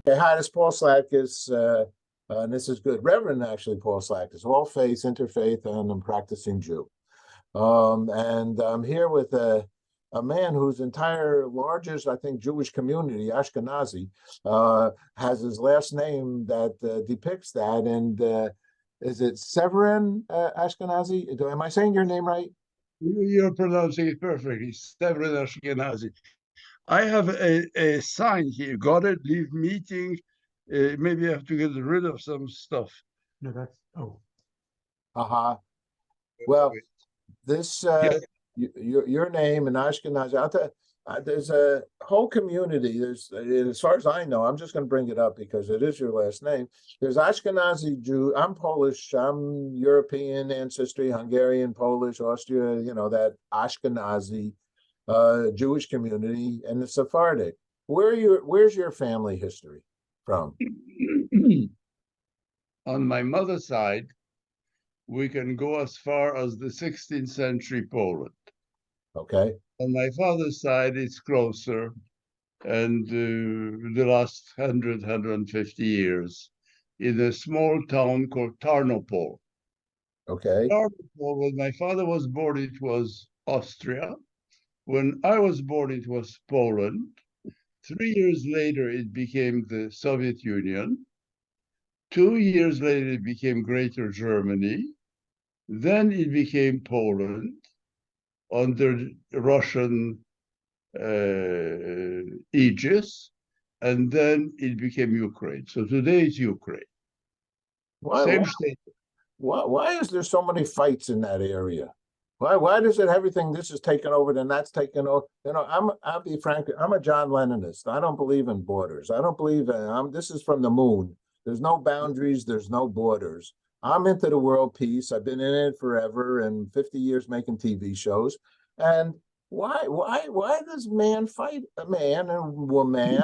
Okay, hi, this is Paul Slakis, and this is good. Reverend, actually, Paul Slakis, all faiths, interfaith, and I'm practicing Jew. And I'm here with a man whose entire largest, I think, Jewish community, Ashkenazy, has his last name that depicts that. And is it Severyn Ashkenazy? Am I saying your name right? You're pronouncing it perfectly. Severyn Ashkenazy. I have a sign here. Got it? Leave meeting. Maybe I have to get rid of some stuff. No, that's Uh-huh. Well, this yeah. your name and Ashkenazi. I'll tell there's a whole community. There's, as far as I know, I'm just going to bring it up because it is your last name. There's Ashkenazi Jew. I'm Polish. I'm European ancestry, Hungarian, Polish, Austria. You know that Ashkenazi Jewish community and the Sephardic. Where's your family history from? On my mother's side, we can go as far as the 16th century Poland. Okay. On my father's side, it's closer, and the last 150 years in a small town called Tarnopol. Okay. Tarnopol, when my father was born, it was Austria. When I was born, it was Poland. 3 years later, it became the Soviet Union. 2 years later, it became Greater Germany. Then it became Poland under Russian aegis, and then it became Ukraine. So today it's Ukraine. Why? Same state. Why is there so many fights in that area? Why does it everything this is taken over, then that's taken over? You know, I'll be frank, I'm a John Lennonist. I don't believe in borders. I don't believe in this is from the moon. There's no boundaries, there's no borders. I'm into the world peace. I've been in it forever and 50 years making TV shows. And why does man fight a man and woman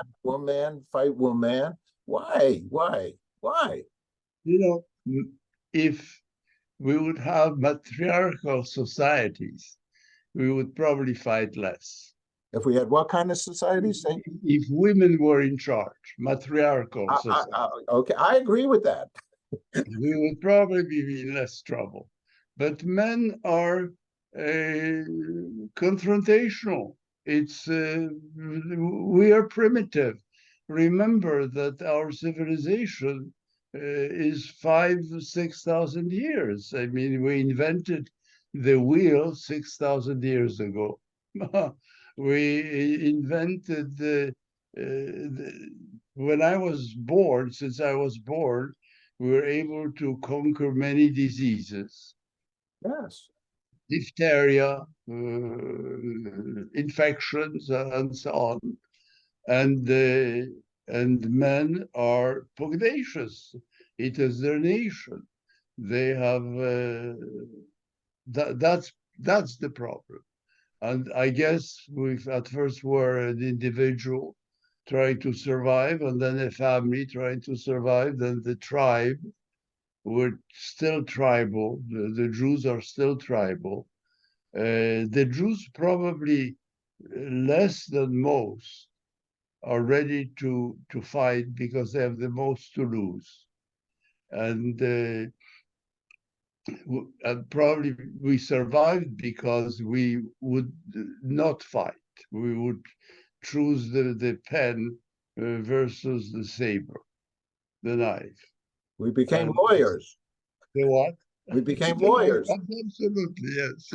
fight woman? Why? You know, if we would have matriarchal societies, we would probably fight less. If we had what kind of society? Say, If women were in charge, matriarchal society, okay, I agree with that. we would probably be in less trouble. But men are confrontational. It's we are primitive. Remember that our civilization is 6,000 years. I mean, we invented the wheel 6,000 years ago. We invented when I was born. Since I was born, we were able to conquer many diseases. Yes. Diphtheria, infections, and so on. And men are pugnacious. It is their nation. They have that's the problem. And I guess we at first were an individual trying to survive, and then a family trying to survive, then the tribe. We're still tribal. The Jews are still tribal. The Jews probably less than most are ready to fight because they have the most to lose. And probably we survived because we would not fight. We would choose the pen versus the saber, the knife. We became And lawyers. the what? We became lawyers Absolutely, yes.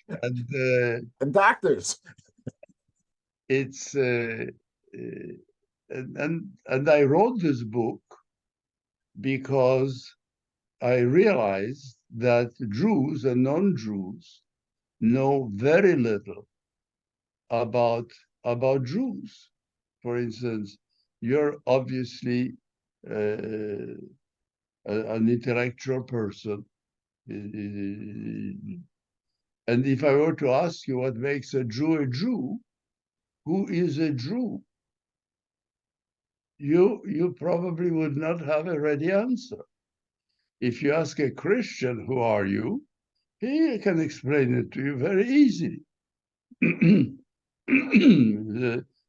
And and doctors. it's and I wrote this book because I realized that Jews and non-Jews know very little about Jews. For instance, you're obviously an intellectual person. And if I were to ask you what makes a Jew, who is a Jew? You probably would not have a ready answer. If you ask a Christian, who are you? He can explain it to you very easily.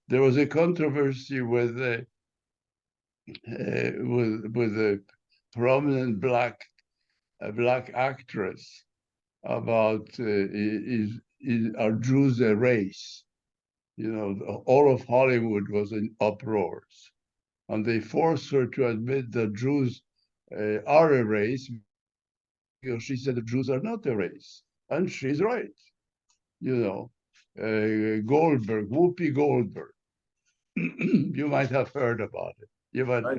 There was a controversy with a prominent black actress about are Jews a race? You know, all of Hollywood was in uproars, and they forced her to admit that Jews are a race, because she said the Jews are not a race, and she's right. You know, Goldberg, Whoopi Goldberg. You might have heard about it.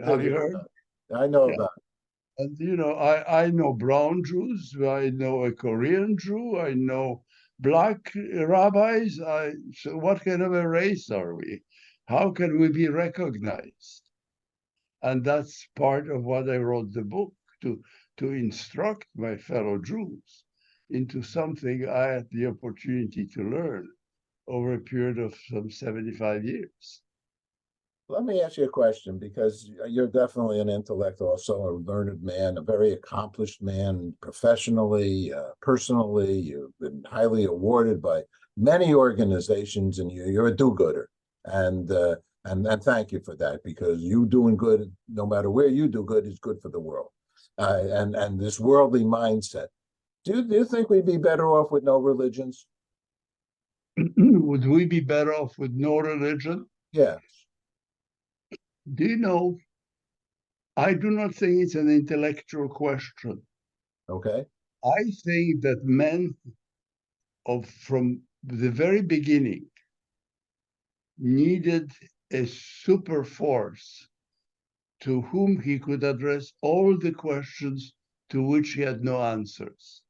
Have you heard? I know Yeah. about And you know, I know brown Jews, I know a Korean Jew, I know black rabbis. So what kind of a race are we? How can we be recognized? And that's part of what I wrote the book, to instruct my fellow Jews into something I had the opportunity to learn over a period of some 75 years. Let me ask you a question, because you're definitely an intellect, also a learned man, a very accomplished man professionally, personally. You've been highly awarded by many organizations, and you're a do-gooder. And thank you for that, because you doing good, no matter where you do good, is good for the world. And this worldly mindset. Do you think we'd be better off with no religions? Would we be better off with no religion? Yeah. Do you know, I do not think it's an intellectual question. Okay. I think that men from the very beginning needed a super force to whom he could address all the questions to which he had no answers.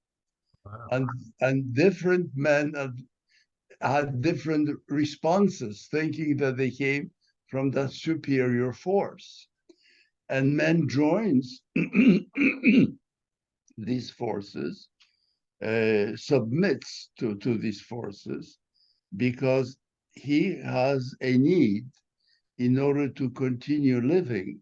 Wow. And different men had different responses, thinking that they came from that superior force. And man joins these forces, submits to these forces, because he has a need, in order to continue living,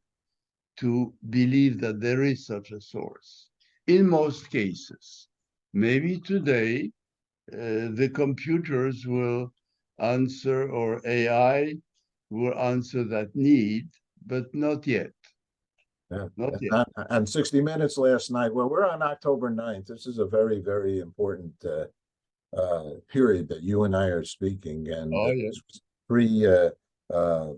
to believe that there is such a source. In most cases, maybe today, the computers will answer, or AI will answer that need, but not yet. Yeah. Not yet. And 60 Minutes last night. Well, we're on October 9th. This is a very, very important period that you and I are speaking. And Oh, this yeah. was uh,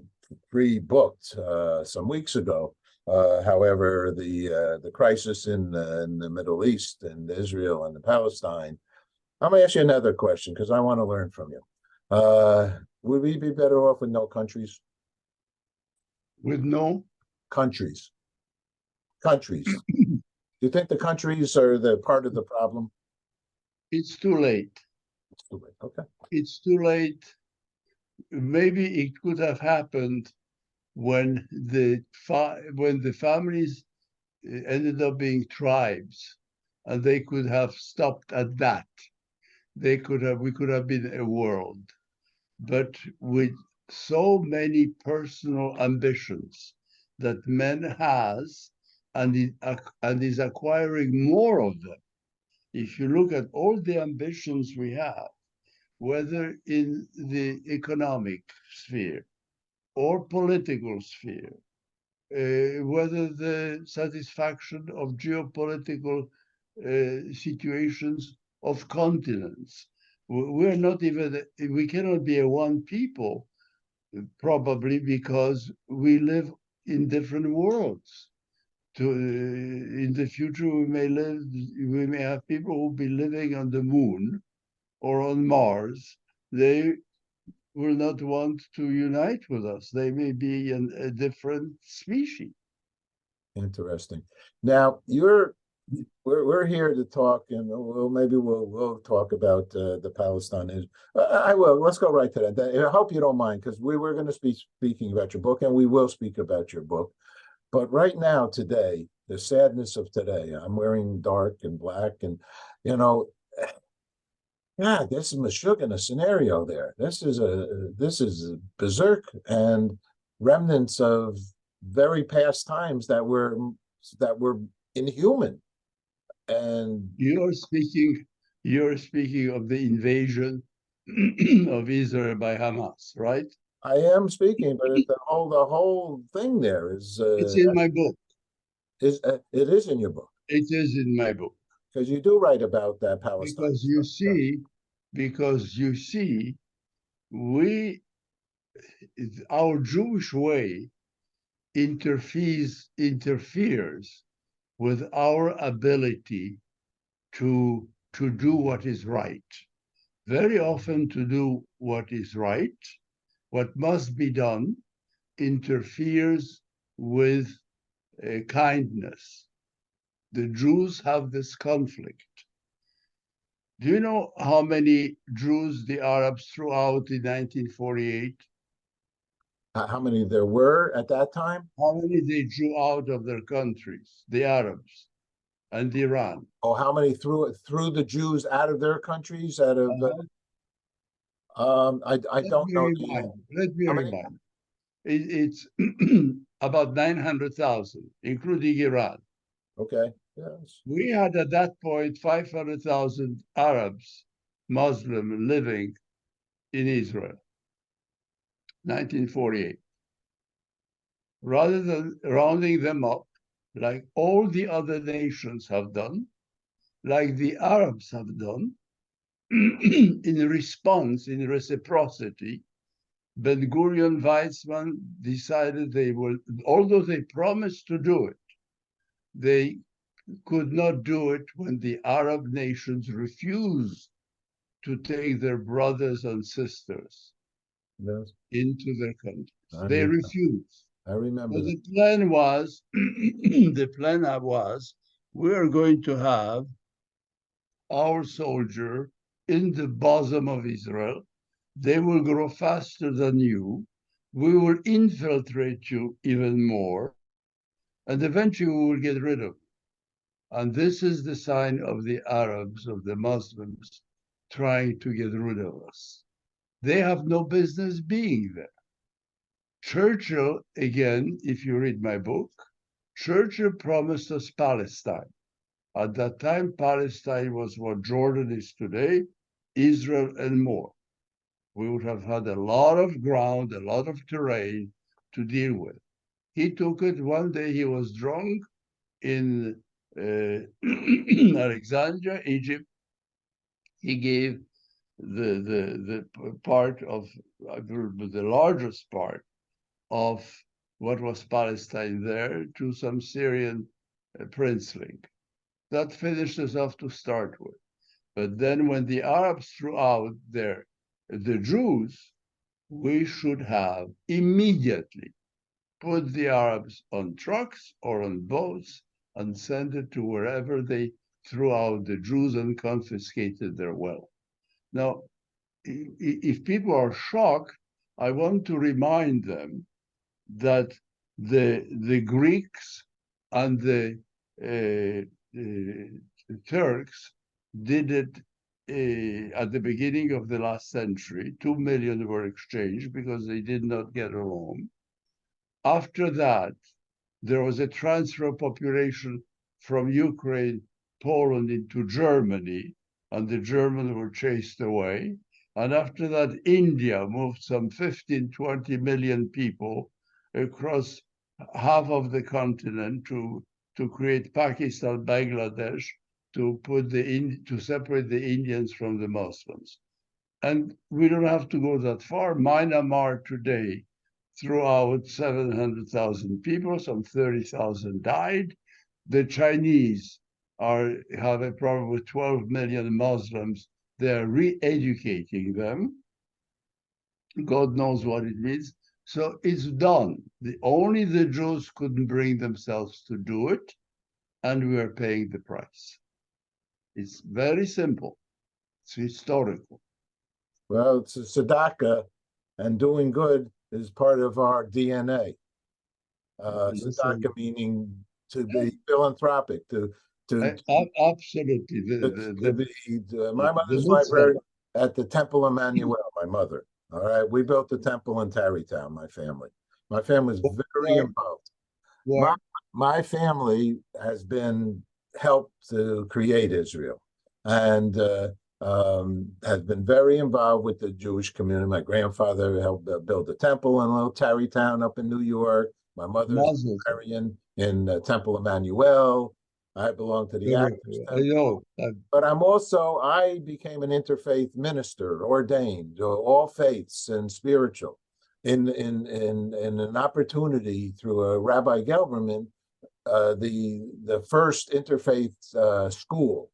pre-booked some weeks ago. However, the crisis in the Middle East and Israel and the Palestine. I'm gonna ask you another question, because I want to learn from you. Would we be better off with no countries? With no, Countries. Countries. Do you think the countries are the part of the problem? it's too late. Okay. It's too late. Maybe it could have happened when the families ended up being tribes, and they could have stopped at that. We could have been a world. But with so many personal ambitions that man has, and is acquiring more of them. If you look at all the ambitions we have, whether in the economic sphere or political sphere, whether the satisfaction of geopolitical situations of continents. We're not even, we cannot be a one people, probably because we live in different worlds. In the future, we may have people who will be living on the moon or on Mars. They will not want to unite with us. They may be a different species. Interesting. Now we're here to talk, and maybe we'll talk about the Palestine. I will. Let's go right to that. I hope you don't mind, because we were going to be speaking about your book, and we will speak about your book. But right now, today, the sadness of today, I'm wearing dark and black, and you know, yeah, this is Meshuggah scenario there. This is berserk and remnants of very past times that were inhuman. And You're speaking, you're speaking of the invasion of Israel by Hamas, right? I am speaking, but the whole thing there It's in my book. it is in your book It is in my book. because you do write about that Palestine Because you stuff. see, because you see, we, our Jewish way interferes with our ability to do what is right. Very often to do what is right, what must be done, interferes with kindness. The Jews have this conflict. Do you know how many Jews the Arabs threw out in 1948? How many there were at that time? How many they drew out of their countries, the Arabs and Iran? Oh, how many threw the Jews out of their countries? Out of Uh, I don't know Let me how many. remind. It's about 900,000, including Iran. Okay, yes. We had at that point 500,000 Arabs, Muslim, living in Israel, 1948. Rather than rounding them up, like all the other nations have done, like the Arabs have done, in response, in reciprocity, Ben Gurion, Weizmann decided they will, although they promised to do it, they could not do it when the Arab nations refused to take their brothers and sisters Yes. into their countries. I They remember, refused. I remember So that. the plan was, the plan was, we are going to have our soldier in the bosom of Israel. They will grow faster than you. We will infiltrate you even more. And eventually we will get rid of you. And this is the sign of the Arabs, of the Muslims, trying to get rid of us. They have no business being there. Churchill, again, if you read my book, Churchill promised us Palestine. At that time, Palestine was what Jordan is today, Israel and more. We would have had a lot of ground, a lot of terrain to deal with. He took it one day, he was drunk in Alexandria, Egypt. He gave the part of, the largest part of what was Palestine there to some Syrian princeling. That finished us off to start with. But then when the Arabs threw out the Jews, we should have immediately put the Arabs on trucks or on boats and send it to wherever they threw out the Jews and confiscated their wealth. Now, if people are shocked, I want to remind them that the Greeks and the Turks did it at the beginning of the last century. 2 million were exchanged because they did not get along. After that, there was a transfer of population from Ukraine, Poland into Germany, and the Germans were chased away. And after that, India moved some 15, 20 million people across half of the continent to create Pakistan, Bangladesh, to separate the Indians from the Muslims. And we don't have to go that far. Myanmar today threw out 700,000 people, some 30,000 died. The Chinese have a problem with 12 million Muslims. They're re-educating them. God knows what it means. So it's done. Only the Jews couldn't bring themselves to do it, and we are paying the price. It's very simple. It's historical. Well, it's a tzedakah, and doing good is part of our DNA. Tzedakah meaning to be philanthropic, to Absolutely. my The mother's mitzvah. library at the Temple Emmanuel, my mother. All right. We built the temple in Tarrytown, my family. My family's very involved. My, my family has been helped to create Israel. And has been very involved with the Jewish community. My grandfather helped build a temple in a little Tarrytown up in New York. My mother's Mazel tov. librarian in Temple Emmanuel. I belong to the Actors I know. Temple. But I became an interfaith minister, ordained, all faiths and spiritual, in an opportunity through a Rabbi Gelberman, the first interfaith school.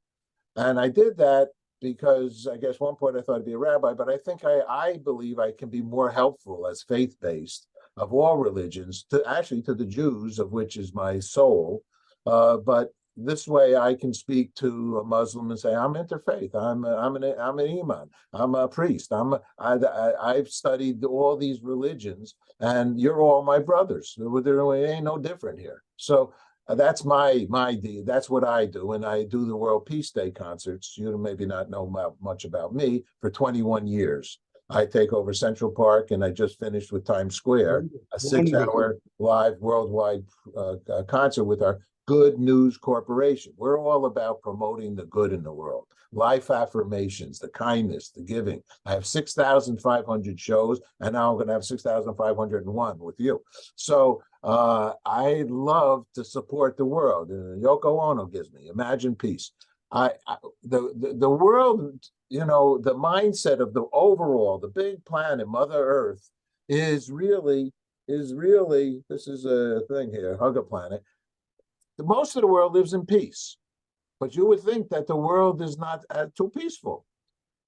And I did that because I guess one point I thought I'd be a rabbi, but I think I believe I can be more helpful as faith-based of all religions, to the Jews, of which is my soul. But this way I can speak to a Muslim and say, I'm interfaith. I'm an imam. I'm a priest. I've studied all these religions, and you're all my brothers. There ain't no different here. So that's my deed. That's what I do, and I do the World Peace Day concerts. You maybe not know much about me. For 21 years, I take over Central Park, and I just finished with Times Square, a Wonderful. 6-hour live worldwide concert with our Good News Corporation. We're all about promoting the good in the world, life affirmations, the kindness, the giving. I have 6,500 shows, and now I'm going to have 6,501 with you. So I love to support the world. Yoko Ono gives me Imagine Peace. The world, the mindset of the overall, the big planet, Mother Earth, is really, this is a thing here, hug a planet. Most of the world lives in peace, but you would think that the world is not too peaceful.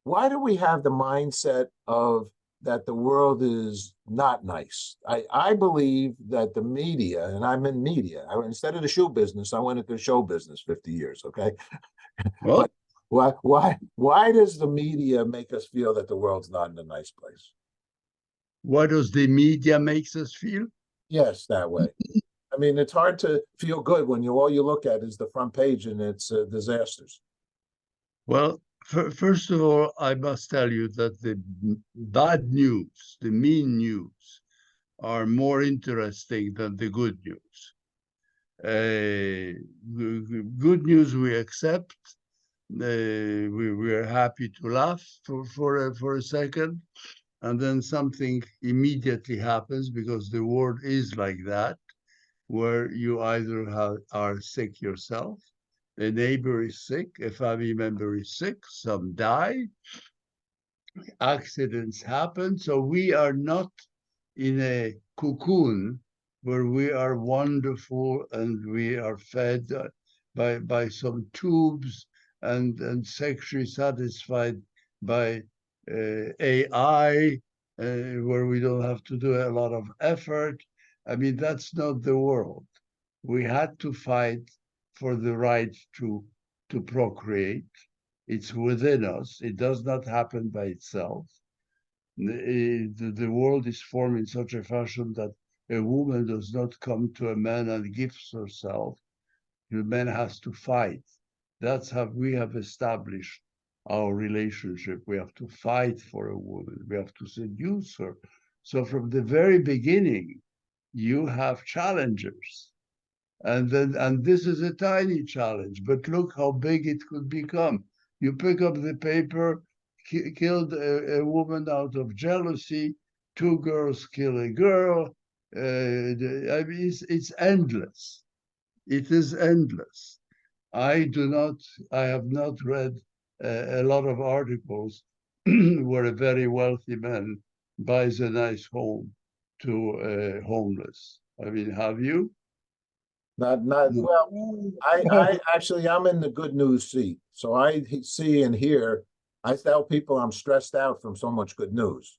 Why do we have the mindset of that the world is not nice? I believe that the media, and I'm in media, instead of the shoe business, I went into the show business 50 years, okay? Well, But why does the media make us feel that the world's not in a nice place? what does the media makes us feel? Yes, that way. I mean, it's hard to feel good when all you look at is the front page and it's disasters. Well, first of all, I must tell you that the bad news, the mean news, are more interesting than the good news. Good news we accept. We are happy to laugh for a second, and then something immediately happens because the world is like that, where you either are sick yourself, a neighbor is sick, a family member is sick, some die, accidents happen. So we are not in a cocoon where we are wonderful and we are fed by some tubes and sexually satisfied by AI, where we don't have to do a lot of effort. I mean, that's not the world. We had to fight for the right to procreate. It's within us. It does not happen by itself. The world is formed in such a fashion that a woman does not come to a man and gives herself. The man has to fight. That's how we have established our relationship. We have to fight for a woman. We have to seduce her. So from the very beginning, you have challengers. And this is a tiny challenge, but look how big it could become. You pick up the paper, killed a woman out of jealousy, 2 girls kill a girl. I mean, it's endless. It is endless. I have not read a lot of articles where a very wealthy man buys a nice home to a homeless. I mean, have you? Not No. well. I actually I'm in the good news seat, so I see and hear. I tell people I'm stressed out from so much good news,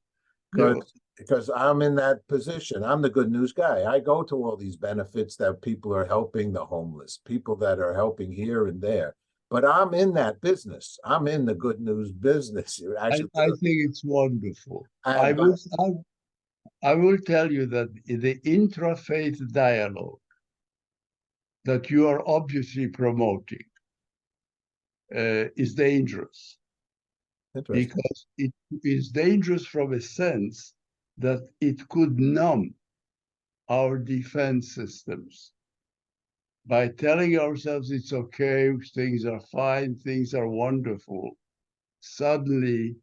because No. because I'm in that position. I'm the good news guy. I go to all these benefits that people are helping the homeless, people that are helping here and there. But I'm in that business. I'm in the good news business. Actually, I think it's wonderful. I, but I will tell you that the intra-faith dialogue that you are obviously promoting is dangerous, interesting. because it is dangerous from a sense that it could numb our defense systems by telling ourselves it's okay, things are fine, things are wonderful. suddenly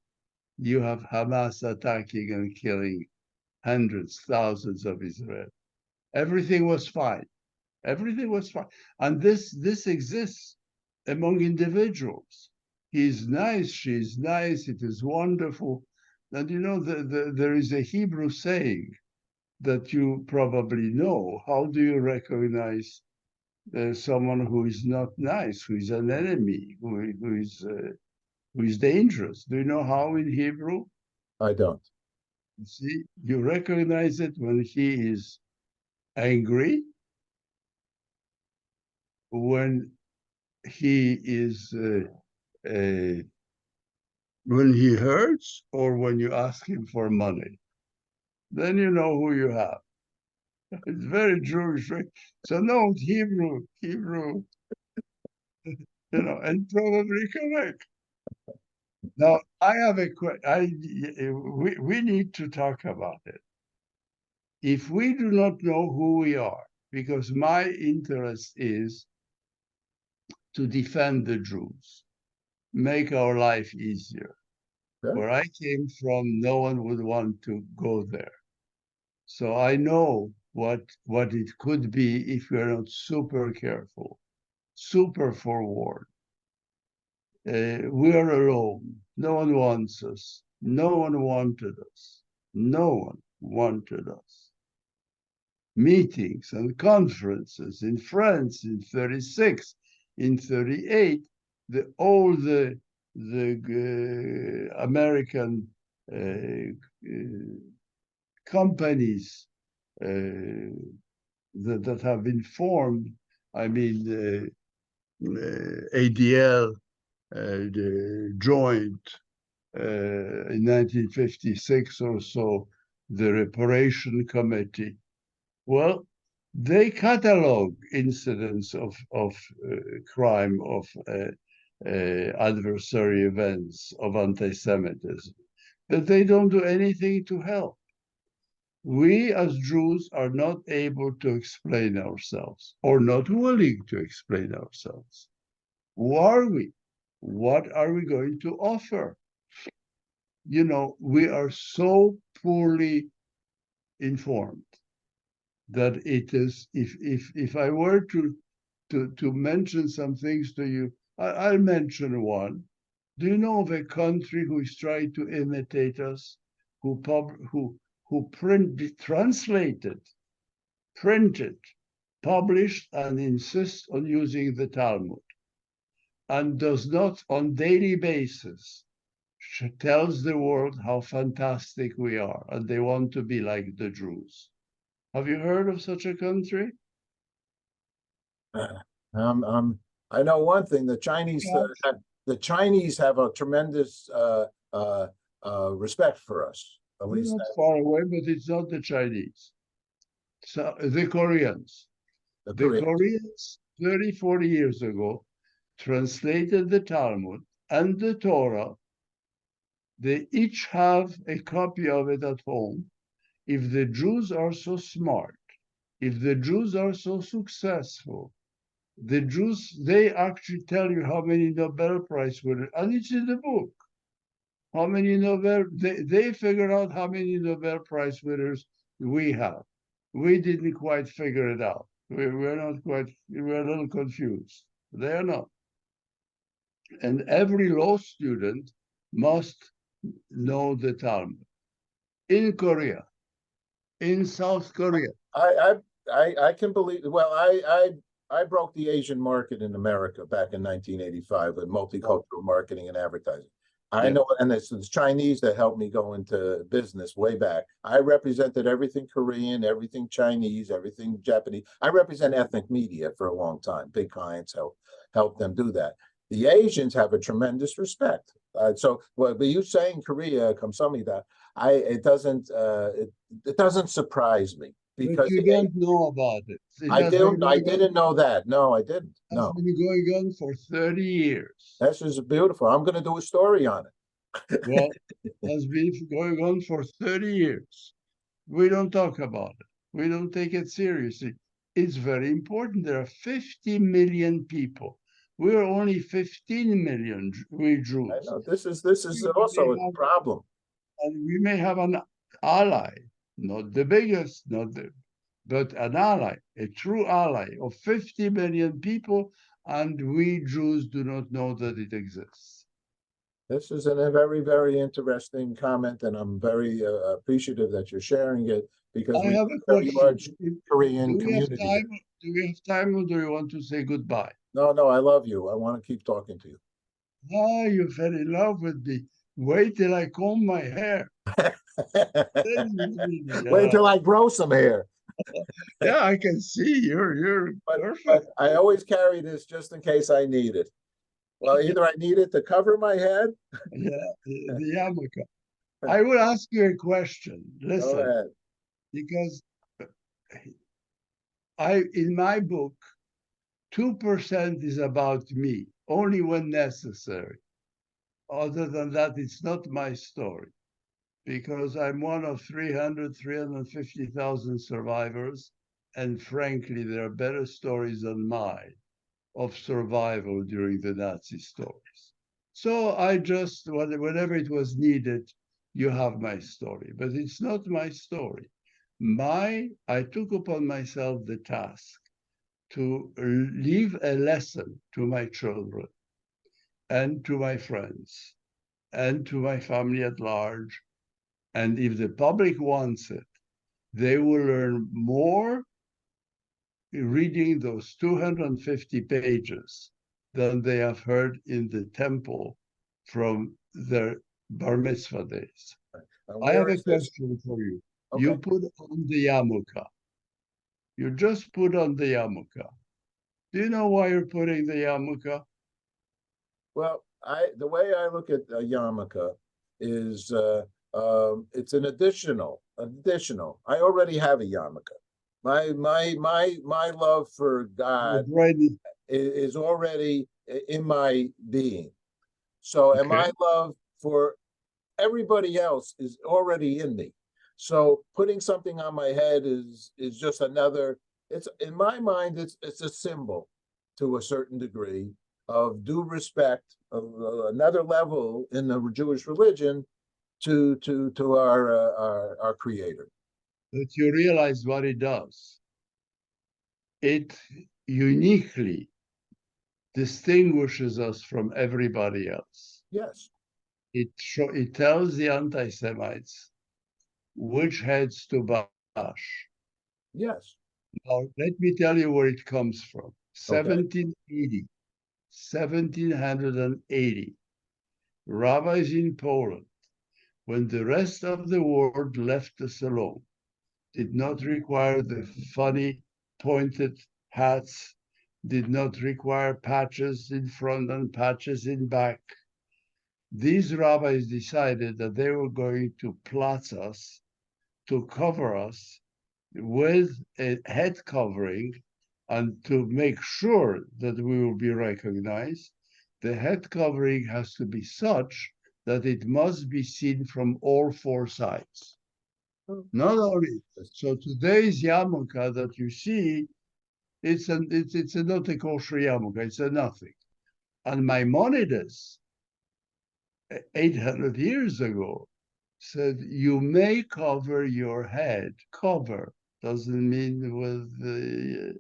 you have Hamas attacking and killing hundreds, thousands of Israelis. Everything was fine. Everything was fine. And this exists among individuals. He's nice, she's nice, it is wonderful. And you know, there is a Hebrew saying that you probably know. How do you recognize someone who is not nice, who is an enemy, who is dangerous? Do you know how in Hebrew? I don't. You see, you recognize it when he is angry, when he is when he hurts, or when you ask him for money. Then you know who you have. It's very Jewish, right? So no, Hebrew, and probably correct. Now I have a question. We need to talk about it. If we do not know who we are, because my interest is to defend the Jews, make our life easier. Okay. Where I came from, no one would want to go there. So I know what it could be if we're not super careful, super forward. We are alone. No one wants us. No one wanted us. No one wanted us. Meetings and conferences in France in 36, in 38, all the American companies that have been formed, I mean, ADL, the joint in 1956 or so, the Reparation Committee. Well, they catalog incidents of crime, of adversary events, of anti-Semitism, but they don't do anything to help. We as Jews are not able to explain ourselves, or not willing to explain ourselves. Who are we? What are we going to offer? You know, we are so poorly informed that it is, if I were to mention some things to you, I'll mention one. Do you know of a country who is trying to imitate us, who translated, printed, published, and insists on using the Talmud, and does not on daily basis tells the world how fantastic we are, and they want to be like the Jews? Have you heard of such a country? I know one thing: the Chinese have a tremendous respect for us. At least Not far away, but it's not the Chinese. So the Koreans. the The Koreans. Koreans 30, 40 years ago translated the Talmud and the Torah. They each have a copy of it at home. If the Jews are so smart, if the Jews are so successful, the Jews, they actually tell you how many Nobel Prize winners, and it's in the book. How many they figured out how many Nobel Prize winners we have. We didn't quite figure it out. We're not quite, we're a little confused. They are not. And every law student must know the Talmud. In Korea, in South Korea. I can believe. Well, I broke the Asian market in America back in 1985 with multicultural marketing and advertising. I know, and it's the Chinese that helped me go into business way back. I represented everything Korean, everything Chinese, everything Japanese. I represent ethnic media for a long time. Big clients help them do that. The Asians have a tremendous respect. So, well, but you saying Korea, that it doesn't surprise me But because you don't know about it. I didn't know that. No, I didn't. It's No, been going on for 30 years. this is beautiful. I'm going to do a story on it. Well, has been going on for 30 years. We don't talk about it. We don't take it seriously. It's very important. There are 50 million people. We're only 15 million, we I Jews. know this is We may also a have, problem. and we may have an ally, not the biggest, but an ally, a true ally of 50 million people, and we Jews do not know that it exists. This is a very, very interesting comment, and I'm very appreciative that you're sharing it because I we have have a a very question. large Korean Do we have community here. time? Do we have time, or do you want to say goodbye? No, no, I love you. I want to keep talking to you. Ah, you fell in love with me. Wait till I comb my hair. Then you really, Wait till I grow some hair. yeah, I can see you're But perfect. I always carry this just in case I need it. Well, either I need it to cover my head. Yeah, the yarmulke. I will ask you a question. Go Listen, ahead. because in my book, 2% is about me, only when necessary. Other than that, it's not my story, because I'm one of 350,000 survivors. And frankly, there are better stories than mine of survival during the Nazi stories. So I just, whenever it was needed, you have my story, but it's not my story. I took upon myself the task to leave a lesson to my children and to my friends and to my family at large. And if the public wants it, they will learn more reading those 250 pages than they have heard in the temple from their bar mitzvah days. I Where have a is this? question for you. Okay. You put on the yarmulke. You just put on the yarmulke. Do you know why you're putting the yarmulke? Well, the way I look at a yarmulke is it's an additional. I already have a yarmulke. My love for God Ready. is already in my being. So, and Okay. my love for everybody else is already in me. So, putting something on my head is just another. It's in my mind. It's a symbol to a certain degree of due respect of another level in the Jewish religion to our Creator. But you realize what it does. It uniquely distinguishes us from everybody else. Yes, It tells the anti-Semites which heads to bash. yes. Now, let me tell you where it comes from. Okay. 1780, 1780, rabbis in Poland, when the rest of the world left us alone, did not require the funny pointed hats, did not require patches in front and patches in back. These rabbis decided that they were going to plot us, to cover us with a head covering, and to make sure that we will be recognized. The head covering has to be such that it must be seen from all four sides. Not only, so today's yarmulke that you see, it's a not a kosher yarmulke, it's a nothing. And Maimonides, 800 years ago, said you may cover your head. Cover doesn't mean with the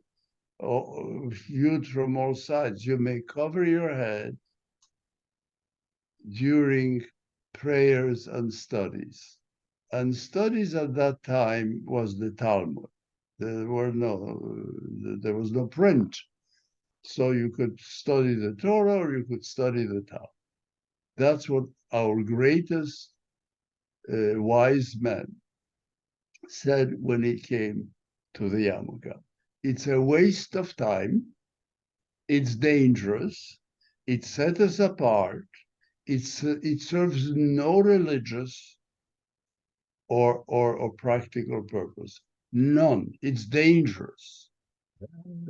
viewed from all sides. You may cover your head during prayers and studies. And studies at that time was the Talmud. There was no print. So you could study the Torah or you could study the Talmud. That's what our greatest wise man said when it came to the yarmulke. It's a waste of time. It's dangerous. It sets us apart. It serves no religious or practical purpose. None. It's dangerous.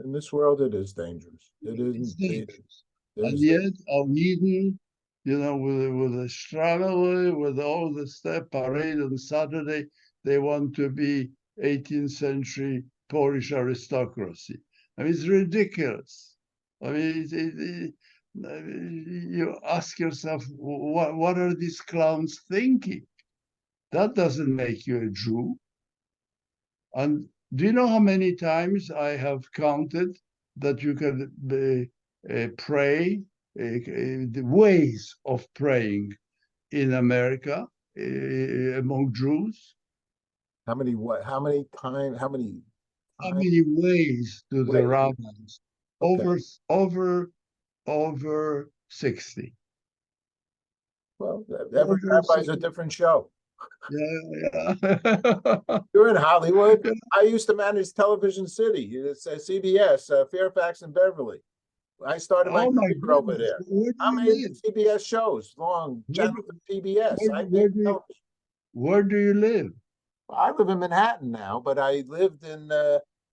In this world, it is dangerous. It is It's indeed. dangerous. And There's yet, our Eden, with the struggle, with all the step parade on Saturday, they want to be 18th century Polish aristocracy. I mean, it's ridiculous. I mean, you ask yourself, what are these clowns thinking? That doesn't make you a Jew. And do you know how many times I have counted that you can pray, the ways of praying in America among Jews? How many what? How many time? How many How time? many ways do the Wait. rabbis? Okay. Over 60. Well, every Over rabbi's a 60. different show. Yeah, yeah. You're in Hollywood. I used to manage Television City. It's CBS, Fairfax and Beverly. I started my Oh my career over goodness. there. Where do I you made live? CBS shows, long Where channels do, of PBS. where, I made where do you, television. where do you live? I live in Manhattan now, but I lived in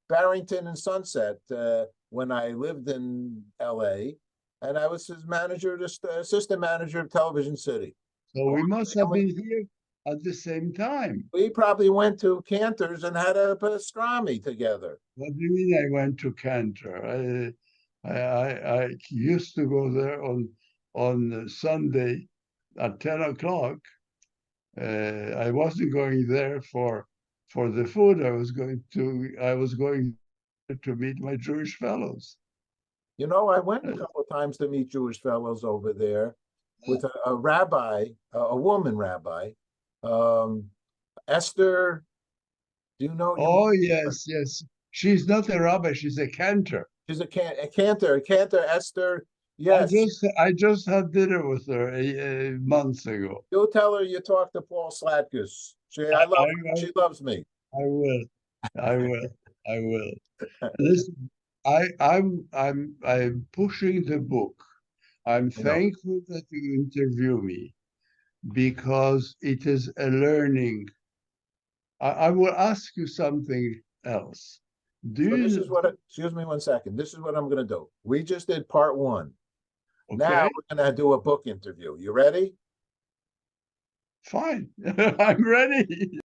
Barrington and Sunset when I lived in LA, and I was his manager, just assistant manager of Television City. So we must have Family. been here at the same time. We probably went to Cantor's and had a pastrami together. What do you mean I went to Cantor? I used to go there on Sunday at 10 o'clock. I wasn't going there for the food. I was going to meet my Jewish fellows. You know, I went a Uh, couple of times to meet Jewish fellows over there with a rabbi, a woman rabbi, um, Esther. Do you know you? oh yes, yes. She's not a rabbi, she's a cantor. She's a cantor, Esther. Yes, I just had dinner with her months ago. you'll tell her you talked to Paul Slatkus. I, I love I, her. She loves me. I will. I will. I will. Listen, I'm pushing the book. I'm I know. thankful that you interview me because it is a learning. I will ask you something else. Do So this is you, what, excuse me one second. This is what I'm going to do. We just did part one. Now okay, we're going to do a book interview. You ready? fine. I'm ready.